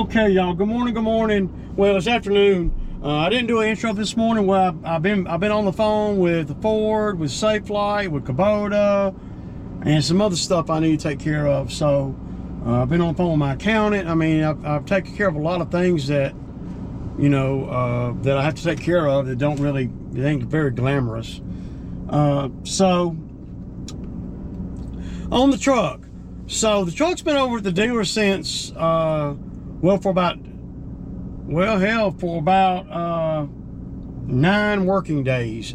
Okay, y'all. Good morning. Good morning. Well, it's afternoon. I didn't do an intro this morning. Well, I've been on the phone with Ford, with Safelite, with Kubota, and some other stuff I need to take care of. So I've been on the phone with my accountant. I mean, I've taken care of a lot of things that that I have to take care of that they ain't very glamorous. So on the truck. So the truck's been over at the dealer since for about 8 working days,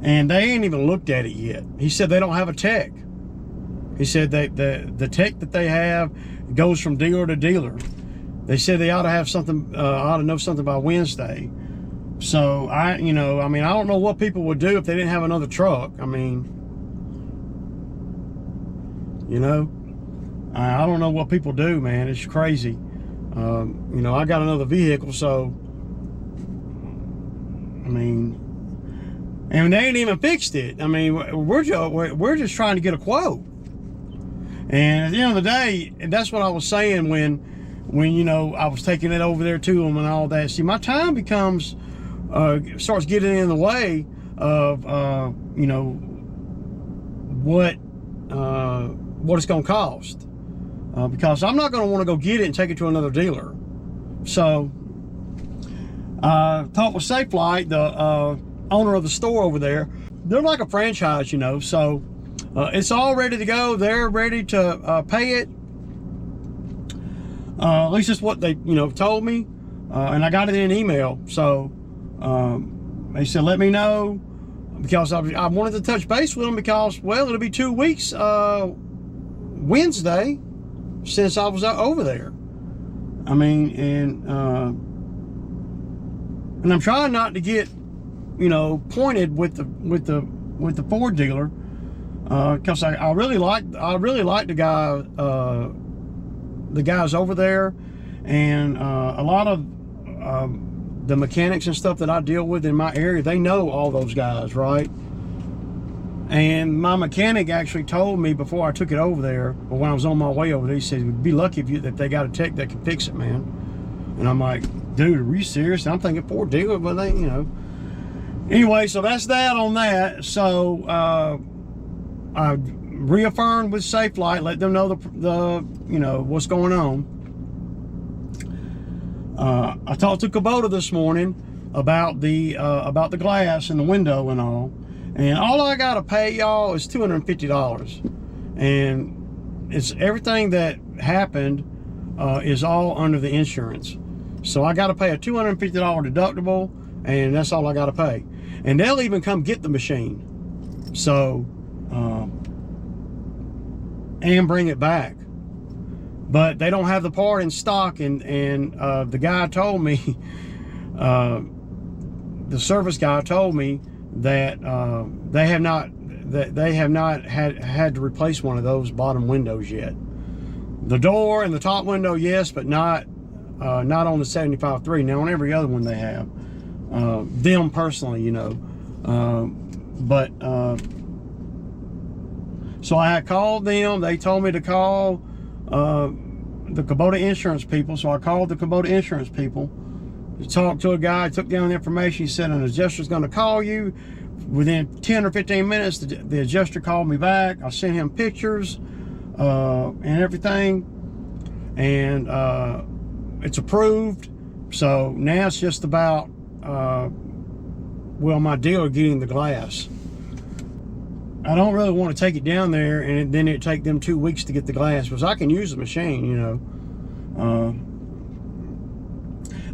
and they ain't even looked at it yet. He said they don't have a tech. He said that the tech that they have goes from dealer to dealer. They said they ought to have something, ought to know something by Wednesday. So I don't know what people would do if they didn't have another truck. I mean, I don't know what people do, man. It's crazy. I got another vehicle, so I mean, and they ain't even fixed it. I mean, we're just trying to get a quote. And at the end of the day, and that's what I was saying when I was taking it over there to them and all that. See, my time starts getting in the way of what it's going to cost, because I'm not going to want to go get it and take it to another dealer. So I talked with Safelite, the owner of the store over there. They're like a franchise, so it's all ready to go. They're ready to pay it. At least that's what they told me, and I got it in an email. So they said let me know, because I wanted to touch base with them, because, well, it'll be 2 weeks Wednesday since I was over there. I mean, and I'm trying not to get pointed with the Ford dealer, because I really like the guys over there, and a lot of the mechanics and stuff that I deal with in my area, they know all those guys, right? And my mechanic actually told me before I took it over there, or when I was on my way over there, he said, "We'd be lucky if they got a tech that can fix it, man." And I'm like, "Dude, are you serious?" And I'm thinking Ford dealer, but they, Anyway, so that's that on that. So I reaffirmed with Safelite, let them know the what's going on. I talked to Kubota this morning about the glass and the window and all. And all I gotta pay y'all is $250, and it's everything that happened is all under the insurance. So I gotta pay a $250 deductible, and that's all I gotta pay. And they'll even come get the machine, so and bring it back. But they don't have the part in stock, and the guy told me, the service guy told me that they have not had to replace one of those bottom windows yet. The door and the top window, yes, but not on the 75.3. Now on every other one they have, them personally, so I had called them. They told me to call the Kubota insurance people, so I called the Kubota insurance people. Talked to a guy, took down the information. He said an adjuster's going to call you. Within 10 or 15 minutes, the adjuster called me back. I sent him pictures and everything, and it's approved. So now it's just about my dealer getting the glass. I don't really want to take it down there and then it take them 2 weeks to get the glass, because I can use the machine,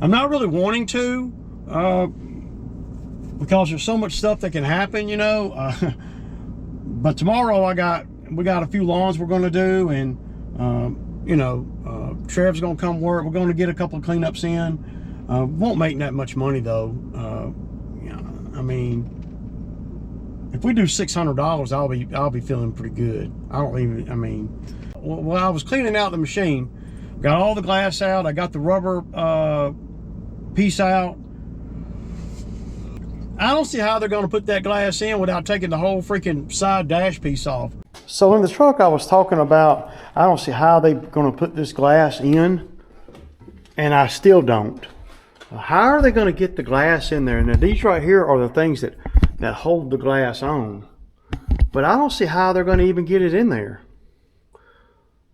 I'm not really wanting to, because there's so much stuff that can happen, but tomorrow we got a few lawns we're going to do, and Trev's going to come work. We're going to get a couple of cleanups in. Won't make that much money though. I mean, if we do $600, I'll be feeling pretty good. I was cleaning out the machine, got all the glass out. I got the rubber piece out. I don't see how they're going to put that glass in without taking the whole freaking side dash piece off. So in the truck I was talking about, I don't see how they're going to put this glass in, and I still don't. How are they going to get the glass in there? Now these right here are the things that hold the glass on, but I don't see how they're going to even get it in there.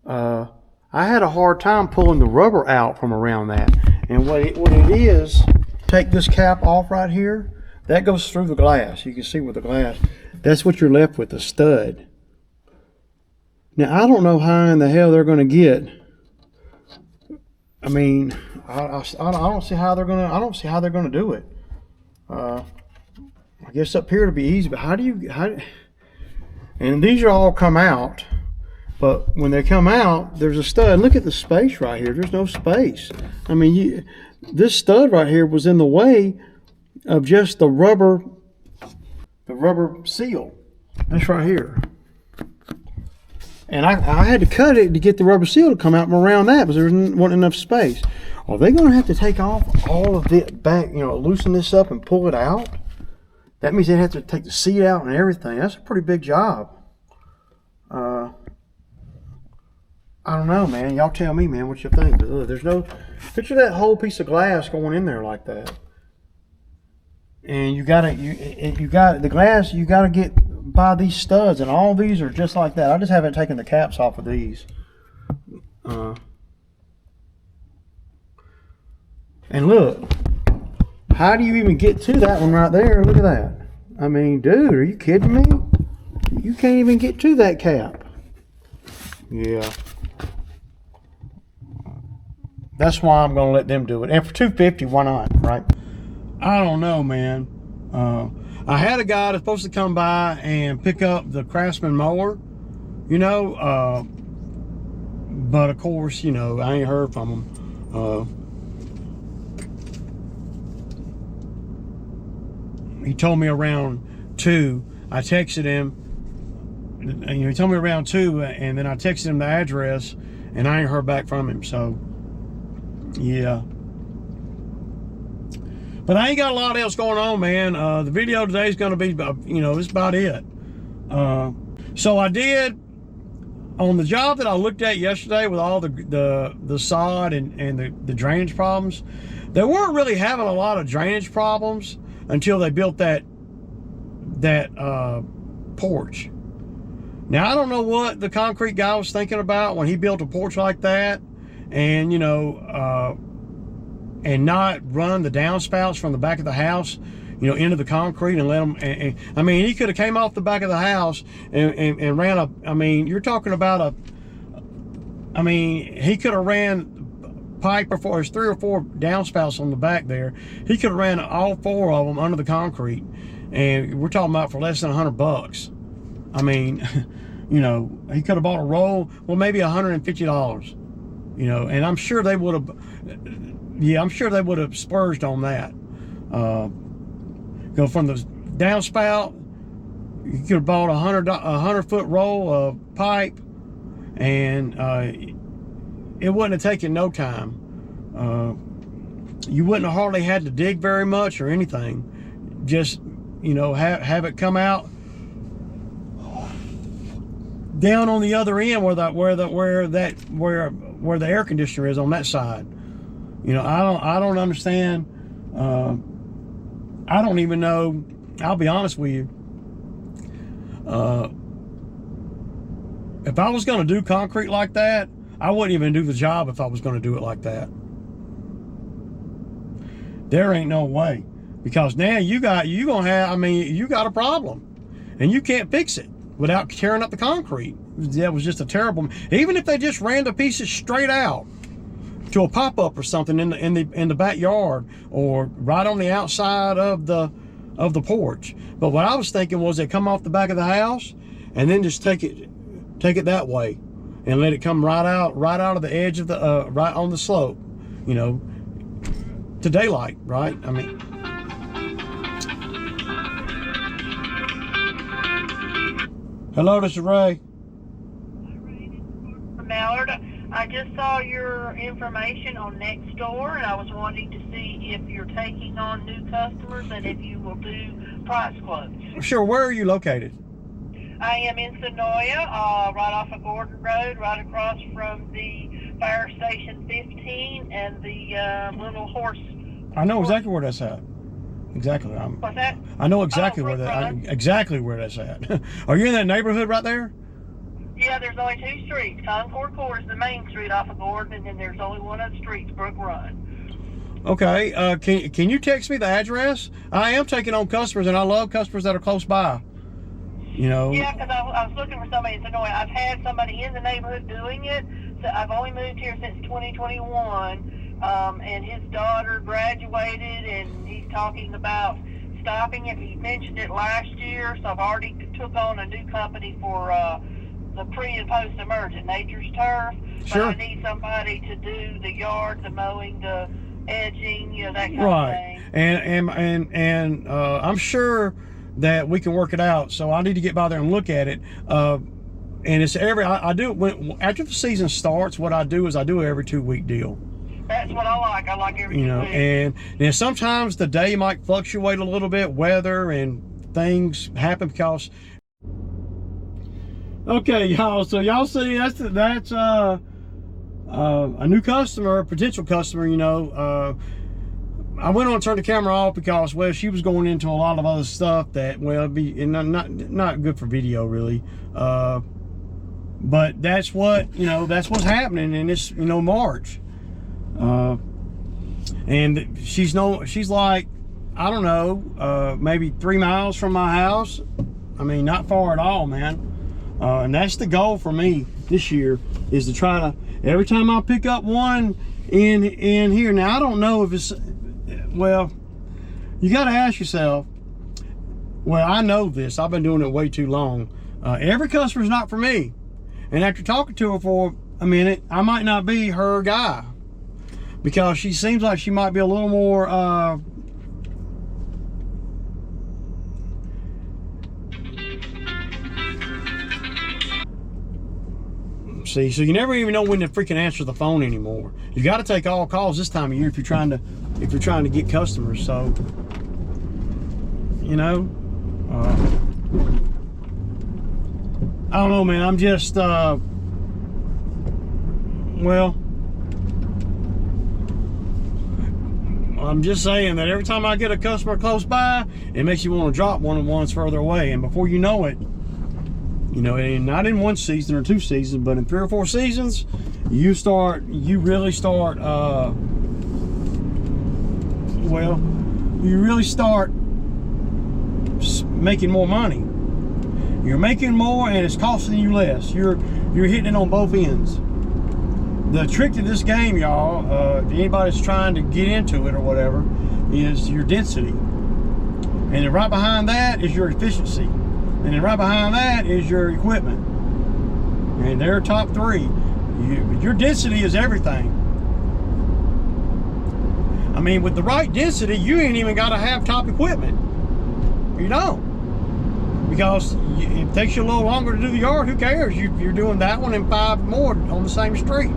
I had a hard time pulling the rubber out from around that, and what it is, take this cap off right here, that goes through the glass. You can see with the glass, that's what you're left with, the stud. Now I don't know how in the hell they're going to get. I mean, I don't see how they're gonna. I don't see how they're gonna do it. I guess up here to be easy, but how? And these are all come out, but when they come out, there's a stud. Look at the space right here. There's no space. I mean, this stud right here was in the way of just the rubber seal. That's right here. And I had to cut it to get the rubber seal to come out from around that because there wasn't enough space. Are they going to have to take off all of it back, loosen this up and pull it out? That means they have to take the seat out and everything. That's a pretty big job. I don't know, man. Y'all tell me, man, what you think. But there's no picture that whole piece of glass going in there like that. And you got the glass. You got to get by these studs, and all these are just like that. I just haven't taken the caps off of these. And look, how do you even get to that one right there? Look at that. I mean, dude, are you kidding me? You can't even get to that cap. Yeah. That's why I'm going to let them do it. And for $250, why not, right? I don't know, man. I had a guy that's supposed to come by and pick up the Craftsman mower, but of course, I ain't heard from him. He told me around 2. I texted him, he told me around 2, and then I texted him the address, and I ain't heard back from him. So, yeah. But I ain't got a lot else going on, man. The video today is going to be, that's about it. So I did, on the job that I looked at yesterday with all the sod and the drainage problems, they weren't really having a lot of drainage problems until they built that porch. Now, I don't know what the concrete guy was thinking about when he built a porch like that, and, and not run the downspouts from the back of the house, into the concrete and let them. And I mean, he could have came off the back of the house and ran up. I mean, you're talking about he could have ran pipe for his 3 or 4 downspouts on the back there. He could have ran all 4 of them under the concrete, and we're talking about for less than $100. I mean, he could have bought a roll, well, maybe $150. And I'm sure they would have. Yeah, I'm sure they would have splurged on that. Go from the downspout, you could have bought a 100-foot roll of pipe, and it wouldn't have taken no time. You wouldn't have hardly had to dig very much or anything. Just have it come out down on the other end where the air conditioner is on that side. I don't understand. I don't even know. I'll be honest with you. If I was going to do concrete like that, I wouldn't even do the job if I was going to do it like that. There ain't no way, because now you got a problem, and you can't fix it without tearing up the concrete. That was just a terrible. Even if they just ran the pieces straight out to a pop-up or something in the backyard, or right on the outside of the porch. But what I was thinking was they come off the back of the house and then just take it that way and let it come right out of the edge of the right on the slope, to daylight, right? I mean, hello, this is Ray. Mallard, I just saw your information on Nextdoor, and I was wanting to see if you're taking on new customers and if you will do price quotes. Sure. Where are you located? I am in Sonoya, right off of Gordon Road, right across from the Fire Station 15 and the little horse. I know exactly where that's at. Exactly. What's that? I know exactly Oh, where Brook that. Run. Exactly where that's at. Are you in that neighborhood right there? Yeah, there's only two streets. Concord Court is the main street off of Gordon, and then there's only one other street, Brook Run. Okay. Can you text me the address? I am taking on customers, and I love customers that are close by. You know. Yeah, because I was looking for somebody in Sonoya. I've had somebody in the neighborhood doing it. So I've only moved here since 2021, and his daughter graduated, and he's talking about stopping it. He mentioned it last year, so I've already took on a new company for the pre and post emergent Nature's Turf. Sure. But I need somebody to do the yard, the mowing, the edging, you know, that kind of Right. thing. And I'm sure that we can work it out. So I need to get by there and look at it. And it's I do it after the season starts. What I do is I do an every 2 week deal. That's what I like. I like every 2 weeks. And then sometimes the day might fluctuate a little bit, weather and things happen because. Okay, y'all. So y'all see that's a new customer, a potential customer. You know, I went on and turned the camera off because, well, she was going into a lot of other stuff that, well, be not good for video really. But that's what, you know, that's what's happening in this, you know, March. And she's like, I don't know, maybe 3 miles from my house. I mean, not far at all, man. And that's the goal for me this year, is to try to, every time I pick up one in here. Now, I don't know if it's, well, you got to ask yourself, well, I know this. I've been doing it way too long. Every customer's not for me. And after talking to her for a minute, I might not be her guy, because she seems like she might be a little more see, so you never even know when to freaking answer the phone anymore. You got to take all calls this time of year if you're trying to get customers. So, you know, I don't know, man. I'm just well, I'm just saying that every time I get a customer close by, it makes you want to drop one of the ones further away. And before you know it, you know, and not in 1 season or 2 seasons, but in 3 or 4 seasons, you really start making more money. You're making more and it's costing you less. You're hitting it on both ends. The trick to this game, y'all, if anybody's trying to get into it or whatever, is your density. And then right behind that is your efficiency. And then right behind that is your equipment. And they're top 3. Your density is everything. I mean, with the right density, you ain't even got to have top equipment. You don't. Because it takes you a little longer to do the yard. Who cares? You're doing that one and 5 more on the same street.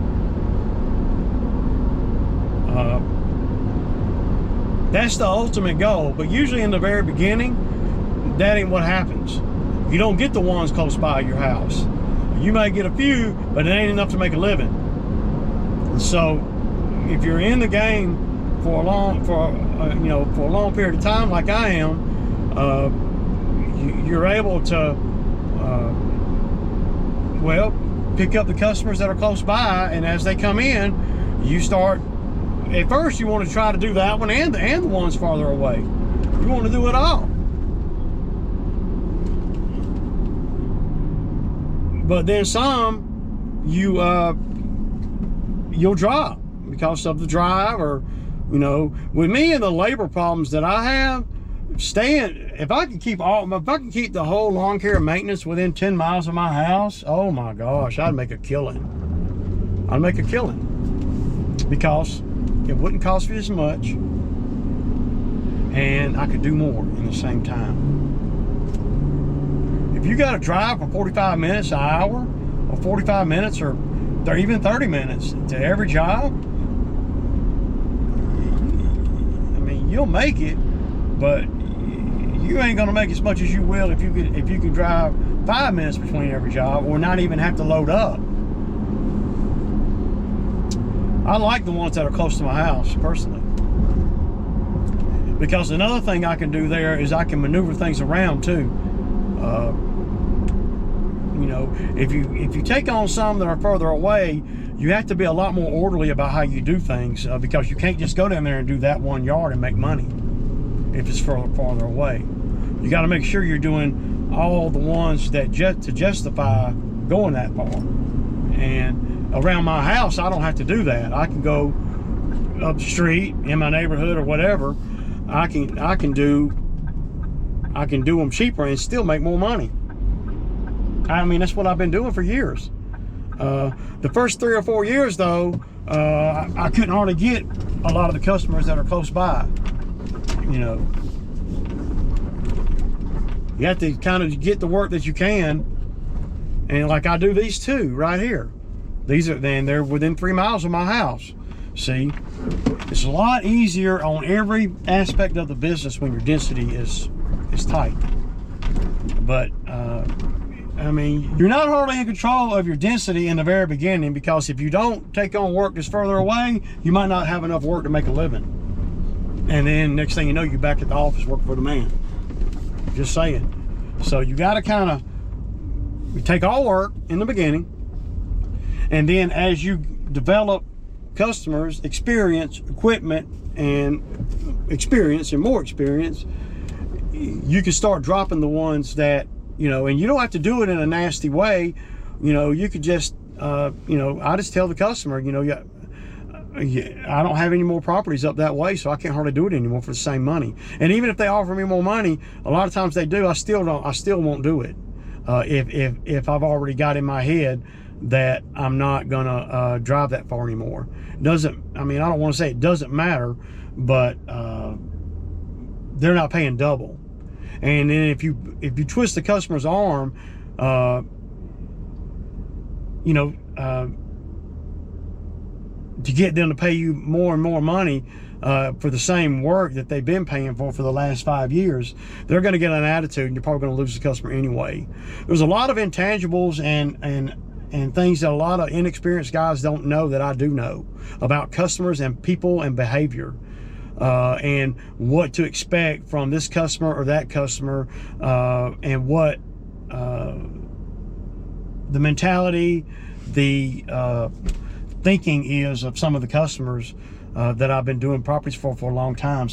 That's the ultimate goal. But usually in the very beginning, that ain't what happens. You don't get the ones close by your house. You might get a few, but it ain't enough to make a living. So if you're in the game for a long period of time, like I am, you're able to pick up the customers that are close by, and as they come in, you start. At first, you want to try to do that one and the ones farther away. You want to do it all. But then some, you'll drop because of the drive, or, you know, with me and the labor problems that I have, if I can keep the whole lawn care maintenance within 10 miles of my house, oh my gosh, I'd make a killing. I'd make a killing because it wouldn't cost me as much, and I could do more in the same time. If you got to drive for 45 minutes, an hour, or 45 minutes, or even 30 minutes to every job, I mean, you'll make it, but you ain't gonna make as much as you will if you can drive 5 minutes between every job, or not even have to load up. I like the ones that are close to my house, personally. Because another thing I can do there is I can maneuver things around too. You know, if you take on some that are further away, you have to be a lot more orderly about how you do things, because you can't just go down there and do that 1 yard and make money if it's farther away. You got to make sure you're doing all the ones that to justify going that far. And around my house, I don't have to do that. I can go up the street in my neighborhood or whatever. I can do them cheaper and still make more money. I mean, that's what I've been doing for years. The first 3 or 4 years, though, I couldn't hardly get a lot of the customers that are close by. You know, you have to kind of get the work that you can, and like I do these two right here. They're within 3 miles of my house. See, it's a lot easier on every aspect of the business when your density is tight. But I mean, you're not hardly in control of your density in the very beginning, because if you don't take on work that's further away, you might not have enough work to make a living. And then next thing you know, you're back at the office working for the man. Just saying. So you got to kind of take all work in the beginning, and then as you develop customers, experience, equipment, and more experience, you can start dropping the ones that, you know, and you don't have to do it in a nasty way. You know, you could just, you know, I just tell the customer, you know, I don't have any more properties up that way, so I can't hardly do it anymore for the same money. And even if they offer me more money, a lot of times they do, I still won't do it. If I've already got in my head that I'm not gonna drive that far anymore. I mean, I don't want to say it doesn't matter, but they're not paying double. And then if you twist the customer's arm, you know, to get them to pay you more and more money for the same work that they've been paying for the last 5 years, they're going to get an attitude, and you're probably going to lose the customer anyway. There's a lot of intangibles and things that a lot of inexperienced guys don't know that I do know about customers and people and behavior, and what to expect from this customer or that customer, and what the mentality, the thinking is of some of the customers that I've been doing properties for a long time.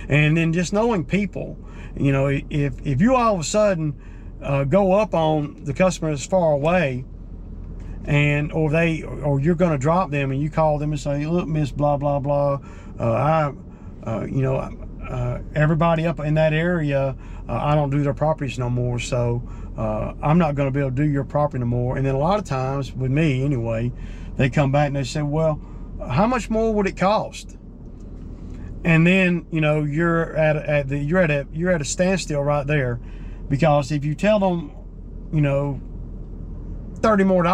And then just knowing people, you know, if you all of a sudden go up on the customer that's far away, or you're going to drop them, and you call them and say, look, Miss blah blah blah, you know, everybody up in that area, I don't do their properties no more, so I'm not going to be able to do your property no more. And then a lot of times, with me anyway, they come back and they say, well, how much more would it cost? And then, you know, you're at a standstill right there, because if you tell them, you know, $30 more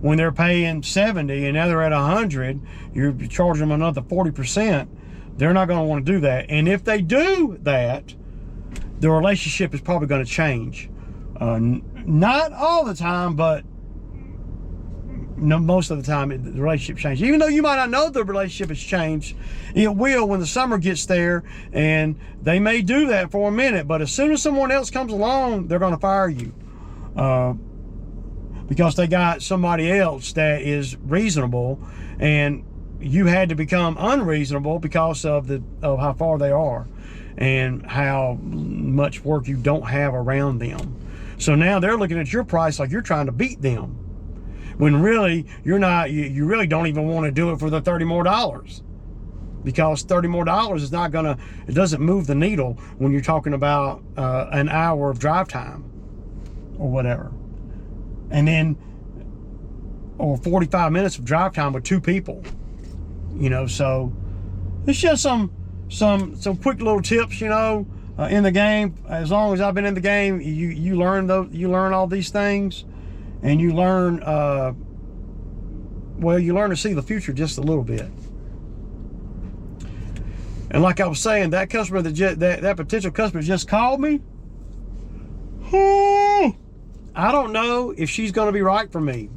when they're paying 70 and now they're at 100, you're charging them another 40%. They're not going to want to do that. And if they do that, the relationship is probably going to change. Not all the time, but most of the time the relationship changes. Even though you might not know the relationship has changed, it will when the summer gets there, and they may do that for a minute, but as soon as someone else comes along, they're going to fire you, because they got somebody else that is reasonable, and you had to become unreasonable because of how far they are and how much work you don't have around them. So now they're looking at your price like you're trying to beat them, when really you're not. You really don't even want to do it for the $30 more, because $30 more is not gonna, it doesn't move the needle when you're talking about an hour of drive time or whatever, and then, or 45 minutes of drive time with 2 people, you know. So it's just some quick little tips, you know, in the game. As long as I've been in the game, you learn all these things, and you learn you learn to see the future just a little bit. And like I was saying, that customer that potential customer just called me. I don't know if she's going to be right for me.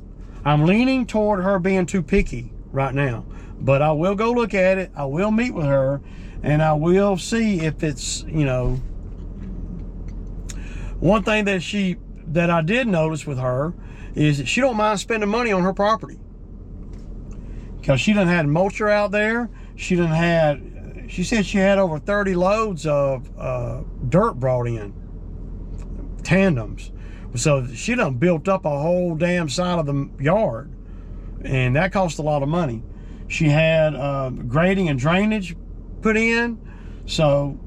I'm leaning toward her being too picky right now, but I will go look at it. I will meet with her, and I will see if it's, you know, one thing that I did notice with her is that she don't mind spending money on her property, because she done had mulcher out there. She said she had over 30 loads of dirt brought in, tandems. So she done built up a whole damn side of the yard, and that cost a lot of money. She had grading and drainage put in. So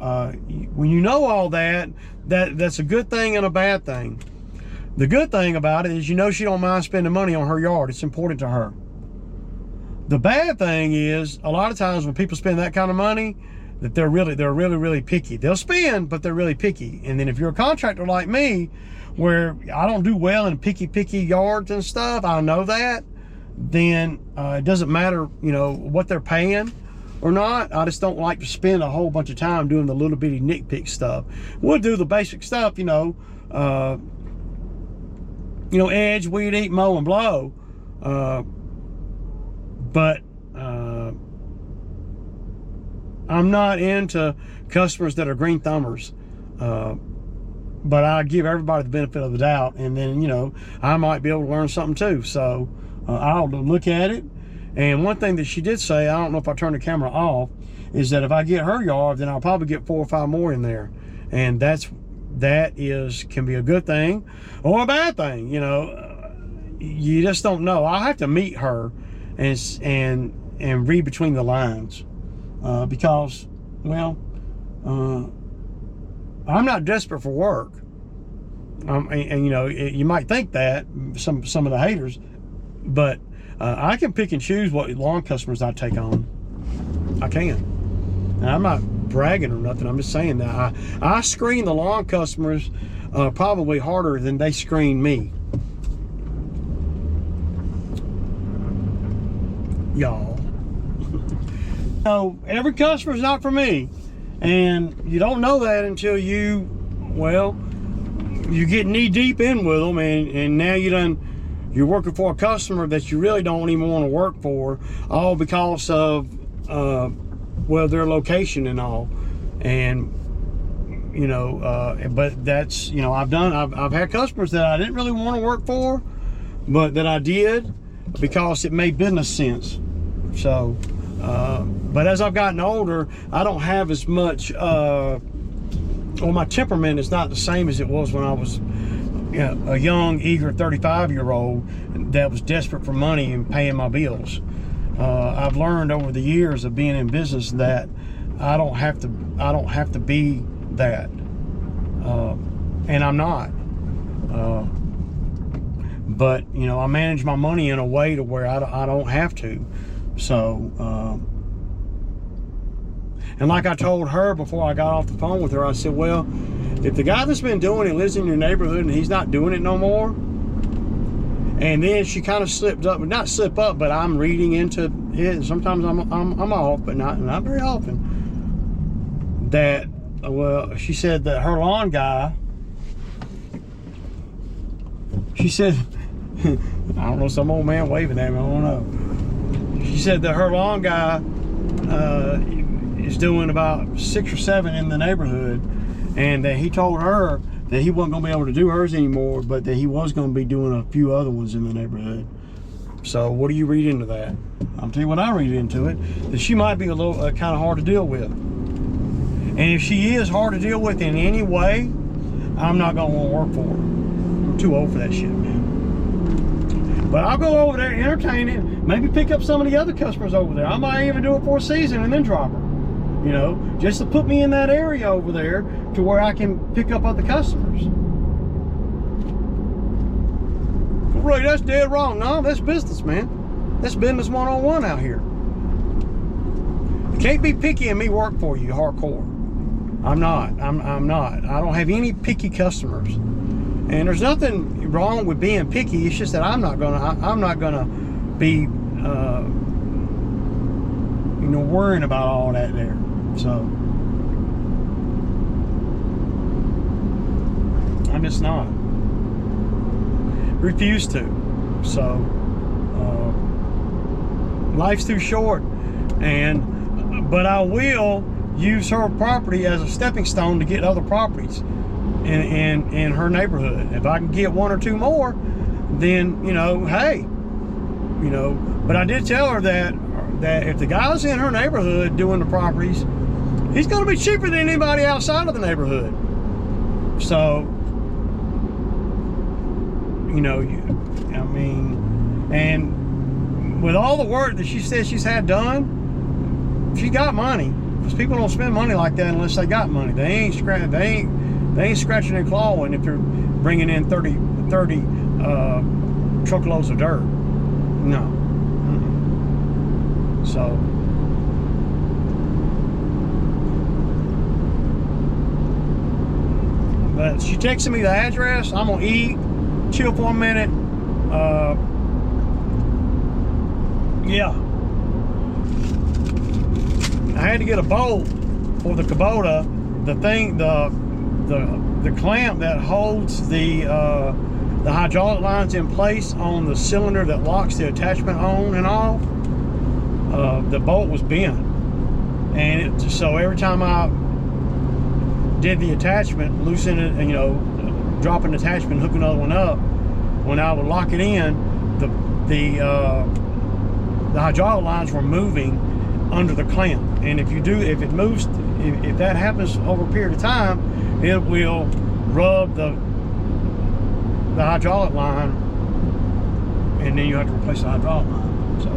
when you know all that, that's a good thing and a bad thing. The good thing about it is, you know, she don't mind spending money on her yard. It's important to her. The bad thing is, a lot of times when people spend that kind of money, that they're really picky. They'll spend, but they're really picky. And then if you're a contractor like me, where I don't do well in picky yards and stuff, I know that, then it doesn't matter, you know, what they're paying or not. I just don't like to spend a whole bunch of time doing the little bitty nitpick stuff. We'll do the basic stuff, you know, edge, weed eat, mow, and blow. But I'm not into customers that are green thumbers. But I give everybody the benefit of the doubt, and then, you know, I might be able to learn something too. So I'll look at it. And one thing that she did say, I don't know if I turn the camera off, is that if I get her yard, then I'll probably get 4 or 5 more in there. And that can be a good thing or a bad thing. You know, you just don't know. I'll have to meet her and read between the lines, because, well, I'm not desperate for work. And you know, you might think that, some of the haters, but I can pick and choose what lawn customers I take on. I can. And I'm not bragging or nothing. I'm just saying that I screen the lawn customers probably harder than they screen me. Y'all. So every customer's not for me. And you don't know that until you get knee deep in with them, and now you're working for a customer that you really don't even want to work for, all because of their location and all. And you know, but that's, you know, I've had customers that I didn't really want to work for, but that I did because it made business sense. So but as I've gotten older, I don't have as much, my temperament is not the same as it was when I was, you know, a young, eager 35-year-old that was desperate for money and paying my bills. I've learned over the years of being in business that I don't have to be that, and I'm not. But you know, I manage my money in a way to where I don't have to. So, and like I told her before I got off the phone with her, I said, well, if the guy that's been doing it lives in your neighborhood and he's not doing it no more, and then she kind of slipped up, not slip up, but I'm reading into it, and sometimes I'm off, but not very often. That, well, she said that her lawn guy, she said, I don't know, some old man waving at me, I don't know. She said that her lawn guy is doing about 6 or 7 in the neighborhood, and that he told her that he wasn't going to be able to do hers anymore, but that he was going to be doing a few other ones in the neighborhood. So what do you read into that? I'll tell you what I read into it, that she might be a little kind of hard to deal with. And if she is hard to deal with in any way, I'm not going to want to work for her. I'm too old for that shit, man. But I'll go over there, entertain it, maybe pick up some of the other customers over there. I might even do it for a season and then drop her. You know, just to put me in that area over there to where I can pick up other customers. Well, Ray, that's dead wrong. No, that's business, man. That's business 101 out here. You can't be picky and me work for you hardcore. I'm not. I'm not. I don't have any picky customers. And there's nothing wrong with being picky. It's just that I'm not gonna be worrying about all that there. So I'm just not. refused to. So life's too short, but I will use her property as a stepping stone to get other properties in her neighborhood. If I can get one or two more, then, you know, hey, you know. But I did tell her that if the guy's in her neighborhood doing the properties, he's going to be cheaper than anybody outside of the neighborhood. So, you know, I mean, and with all the work that she says she's had done, she got money. Because people don't spend money like that unless they got money. They ain't scratching and clawing if they're bringing in 30 truckloads of dirt. No. So, but she texted me the address. I'm gonna eat, chill for a minute. Yeah, I had to get a bolt for the Kubota. The thing, the clamp that holds the hydraulic lines in place on the cylinder that locks the attachment on and off. The bolt was bent, and so every time I did the attachment, loosen it, and, you know, drop an attachment, hook another one up, when I would lock it in, the hydraulic lines were moving under the clamp. And if it moves, if that happens over a period of time, it will rub the hydraulic line, and then you have to replace the hydraulic line. So,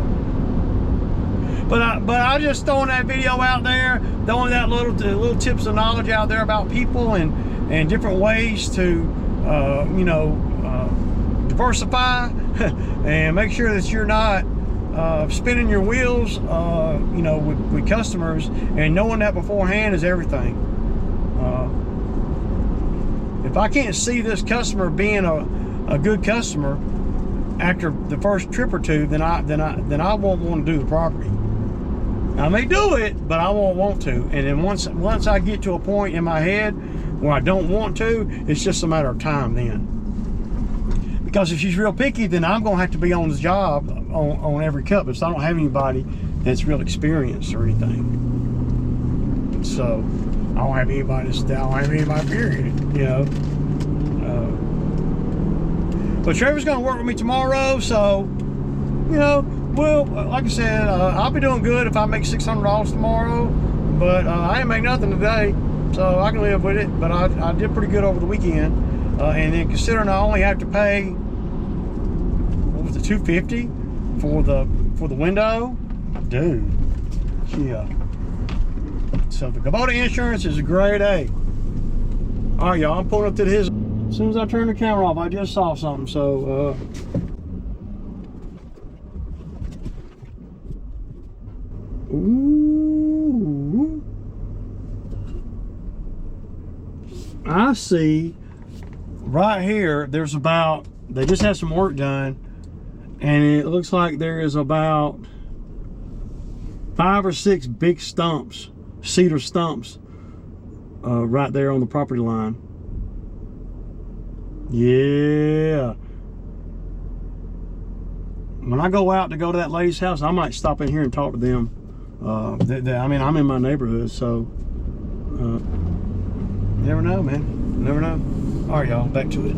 but I just throwing that video out there, throwing that little tips of knowledge out there about people and different ways to you know, diversify and make sure that you're not spinning your wheels, you know, with customers, and knowing that beforehand is everything. If I can't see this customer being a good customer after the first trip or two, then I won't want to do the property. I may do it, but I won't want to. And then once I get to a point in my head where I don't want to, it's just a matter of time then. Because if she's real picky, then I'm going to have to be on the job on every cut, because I don't have anybody that's real experienced or anything. So I don't have anybody period, you know. But Trevor's going to work with me tomorrow, so, you know, well, like I said, I'll be doing good if I make $600 tomorrow, but I didn't make nothing today, so I can live with it. But I did pretty good over the weekend, and then considering I only have to pay, what was it, $250 for the window, dude, yeah. So the Kubota insurance is a grade A. All right, y'all, I'm pulling up to his. As soon as I turn the camera off, I just saw something, so ooh, I see right here, there's about, they just had some work done, and it looks like there is about 5 or 6 big stumps, cedar stumps, right there on the property line. Yeah. When I go out to go to that lady's house, I might stop in here and talk to them. I mean, I'm in my neighborhood, so you never know, man. You never know. All right, y'all, back to it.